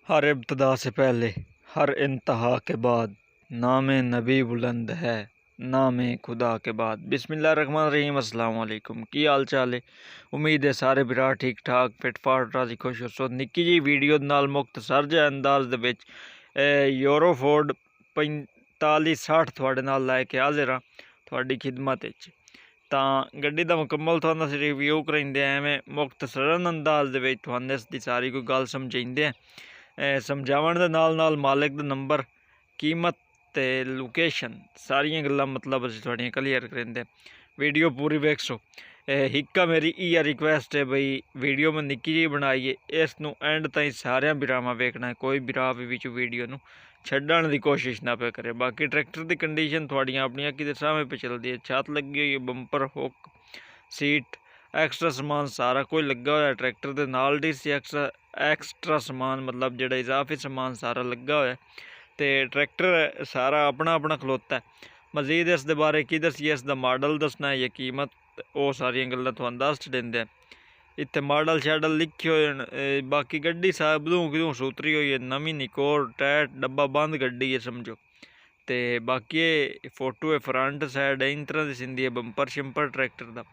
हर इब्तदा से पहले हर इंतहा के बाद नाम नबी बुलंद है, नाम खुदा के बाद। बिस्मिल्लाहिर्रहमानिर्रहीम। अस्सलाम वालेकुम। की हाल चाल है? उम्मीद है सारे भरा ठीक ठाक फिट फाट राजी खुश हो। निक्की जी वीडियो नाल मुख्तसर जे अंदाज दे विच यूरोफोर्ड 4560 थोड़े नाल लैके हाजिर हाँ थोड़ी खिदमत विच। ਤਾਂ ਗੱਡੀ ਦਾ ਮੁਕੰਮਲ ਤੁਹਾਨੂੰ ਅਸੀਂ ਰਿਵਿਊ ਕਰਾਉਂਦੇ ਐਵੇਂ ਮੁਖਤਸਰਨ ਅੰਦਾਜ਼ ਦੇ ਵਿੱਚ ਤੁਹਾਨੂੰ ਇਸ ਦੀ ਸਾਰੀ ਕੋਈ ਗੱਲ ਸਮਝਾਉਂਦੇ ਆ। ਸਮਝਾਉਣ ਦੇ ਨਾਲ ਨਾਲ ਮਾਲਿਕ ਦਾ ਨੰਬਰ, ਕੀਮਤ ਤੇ ਲੋਕੇਸ਼ਨ ਸਾਰੀਆਂ ਗੱਲਾਂ ਮਤਲਬ ਅਸੀਂ ਤੁਹਾਡੀਆਂ ਕਲੀਅਰ ਕਰਾਂਦੇ। ਵੀਡੀਓ ਪੂਰੀ ਵੇਖੋ। हिक्का मेरी इ'यै रिक्वेस्ट है बई वीडियो में निक्की जी बनाइए, इस नूं एंड ताईं सारियां बिरावां वेखना है, कोई बिरा भी विच वीडियो नूं छड्डण दी कोशिश ना पे करे। बाकी ट्रैक्टर की कंडीशन थोड़ियां अपनियां अक्खीं दे सामने पे चलदी है। छत लगी हुई है, बंपर हुक सीट एक्स्ट्रा समान सारा कोई लगा होया ट्रैक्टर दे नाल। डीसी एक्स्ट्रा समान मतलब जिहड़ा इजाफी समान सारा लगा होया ते ट्रैक्टर सारा अपना अपना खलोता है। मजीद इस दे बारे की दसीए, इस दा मॉडल दसना है या कीमत, ਉਹ ਸਾਰੀਆਂ ਗੱਲਾਂ ਤੁਹਾਨੂੰ ਦੱਸ ਦਿੰਦੇ। ਇੱਥੇ ਮਾਡਲ ਸ਼ਾਡਲ ਲਿਖੇ ਹੋਏ ਹਨ। ਬਾਕੀ ਗੱਡੀ ਸਾਹਿਬ ਕਿਦੋਂ ਸੁਤਰੀ ਹੋਈ ਹੈ, ਨਵੀਂ ਨਿਕੋਰ ਟਾਇਰ ਡੱਬਾ ਬੰਦ ਗੱਡੀ ਹੈ ਸਮਝੋ। ਤੇ ਬਾਕੀ ਇਹ ਫੋਟੋ ਹੈ ਫਰੰਟ ਸਾਈਡ ਇਸ ਤਰ੍ਹਾਂ ਦੀ ਸਿੰਦੀ ਹੈ, ਬੰਪਰ ਸ਼ਿੰਪਰ ਟਰੈਕਟਰ ਦਾ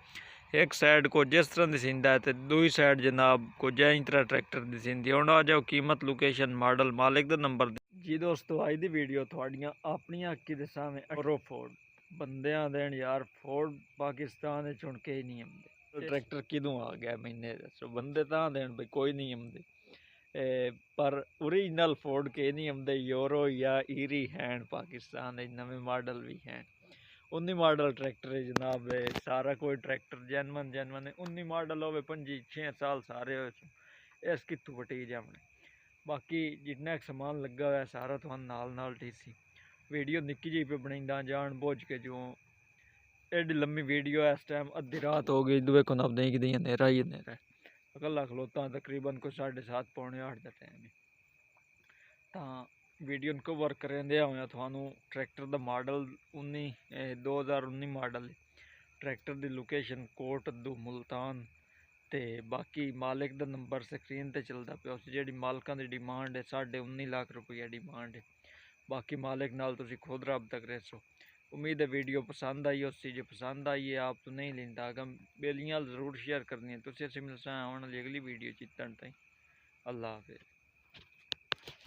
ਇੱਕ ਸਾਈਡ ਕੁਝ ਇਸ ਤਰ੍ਹਾਂ ਦੀ ਸਿੰਦਾ ਹੈ ਤੇ ਦੂਜੀ ਸਾਈਡ ਜਨਾਬ ਕੁਝ ਇਸ ਤਰ੍ਹਾਂ ਟਰੈਕਟਰ ਦੀ ਸਿੰਦੀ। ਹੁਣ ਆ ਜਾਓ ਕੀਮਤ, ਲੋਕੇਸ਼ਨ, ਮਾਡਲ, ਮਾਲਿਕ ਦਾ ਨੰਬਰ। ਜੀ ਦੋਸਤੋ, ਅੱਜ ਦੀ ਵੀਡੀਓ ਤੁਹਾਡੀਆਂ ਆਪਣੀਆਂ ਅੱਖੀਂ ਦੇ ਸਾਹਮਣੇ यूरोफोर्ड ਬੰਦਿਆਂ ਦੇਣ ਯਾਰ। ਫੋਰਡ ਪਾਕਿਸਤਾਨ ਦੇ ਚੁਣ ਕੇ ਹੀ ਨਹੀਂ ਆਉਂਦੇ। ਟਰੈਕਟਰ ਕਿਦੋਂ ਆ ਗਿਆ ਮੈਨੇ ਦੱਸੋ? ਬੰਦੇ ਤਾਂ ਦੇਣ ਬਈ ਕੋਈ ਨਹੀਂ ਆਉਂਦੇ, ਪਰ ओरिजिनल ਫੋਰਡ ਕੇ ਨਹੀਂ ਆਉਂਦੇ। ਯੂਰੋ ਜਾਂ ਈਰੀ हैन पाकिस्तान ਦੇ नवे मॉडल भी हैं। 19 मॉडल ट्रैक्टर है जनाब। सारा कोई ट्रैक्टर जैनवन है। 19 मॉडल हो 5-6 साल सारे हो, इस कितों वटी जाने। बाकी जितना समान लगा हुआ सारा तो नाल टीसी वीडियो निक्की जी पे बनाईंदा जान बुझ के। जो एडी लम्मी वीडियो है, इस टाइम अद्धी रात हो गई, दुए को नब नहीं कि अंधेरा ही अंधेरा है। अकला खलोता तकरीबन कोई 7:30 पौने 8 का टाइम है। तो वीडियो कवर करेंदे होया थानू ट्रैक्टर का मॉडल 2019 मॉडल ट्रैक्टर की लोकेशन कोट अद्दू मुल्तान। तो बाकी मालिक का नंबर स्क्रीन पर चलता पे। उस जी मालकों की डिमांड है 19.5 लाख रुपया डिमांड है। बाकी मालिक नाल तुसी खुद रब्ता करे सो। उम्मीद है वीडियो पसंद आई। उस चीज़ पसंद आई है आप तो नहीं लेंदा अगम बेलियाँ ज़रूर शेयर करनी है। तुसी मिलते हैं आने वाली अगली वीडियो चित्तन ताईं। अल्लाह हाफिज़।